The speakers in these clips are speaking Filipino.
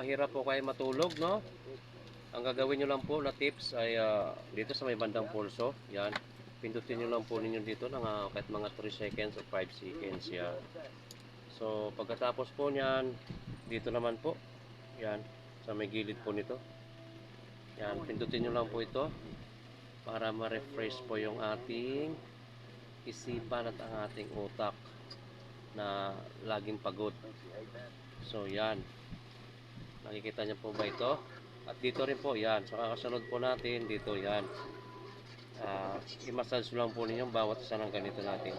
hirap po kayo matulog, no? Ang gagawin nyo lang po na tips ay dito sa may bandang pulso, yan. Pindutin nyo lang po ninyo dito ng kahit mga 3 seconds o 5 seconds, yan. So, pagkatapos po niyan, dito naman po, yan, sa may gilid po nito. Yan, pindutin nyo lang po ito para ma-refresh po yung ating isipan at ang ating utak na laging pagod. So, yan. Nakikita niyo po ba ito? At dito rin po, yan. So, kakasunod po natin, dito, yan. I-massage lang po ninyo bawat isa ng ganito natin.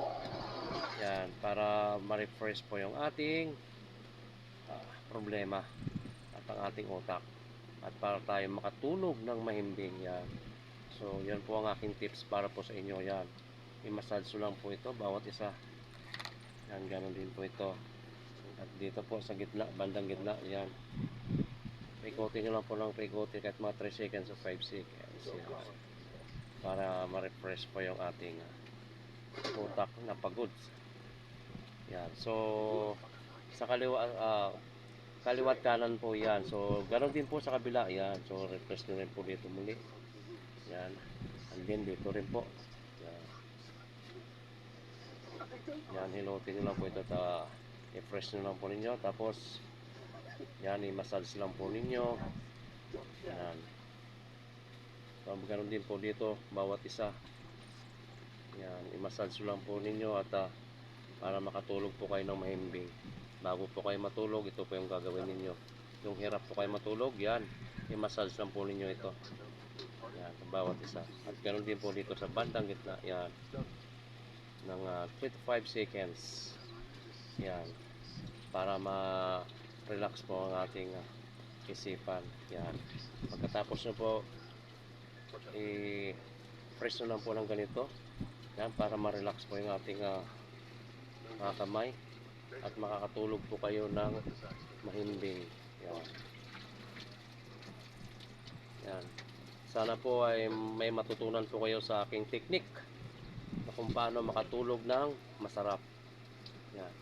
Yan, para ma-refresh po yung ating problema at ang ating utak. At para tayo makatulog ng mahimbing, yan. So, yan po ang aking tips para po sa inyo, yan. I-massage lang po ito, bawat isa. Yan, ganun din po ito. At dito po sa gitna, bandang gitna, yan. Paikutin nyo lang po ng paikutin kahit mga 3 seconds o 5 seconds. Yan. Para ma-refresh po yung ating utak na pagod. Yan. So, sa kaliwat kanan po yan. So, ganoon din po sa kabila. Yan. So, refresh nyo rin po dito muli. Yan. And then, dito rin po. Yan. Yan. Hilutin nyo lang po ito. I-press nyo lang po ninyo. Tapos, yan. I-massage lang po ninyo. Yan. So, ganoon din po dito. Bawat isa. Yan. I-massage lang po ninyo at para makatulog po kayo ng mahimbing. Bago po kayo matulog, ito po yung gagawin ninyo. Yung hirap po kayo matulog, yan. I-massage lang po ninyo ito. Yan, bawat isa. At ganoon din po dito sa bandang gitna, yan. Ng 3 to 5 seconds. Yan. Para ma-relax po ang ating isipan. Yan. Pagkatapos nyo po, i-press nyo lang po ng ganito. Yan, para ma-relax po yung ating mga kamay. At makakatulog po kayo ng mahimbing. Yan. Yan. Sana po ay may matutunan po kayo sa aking technique na kung paano makatulog ng masarap. Yan.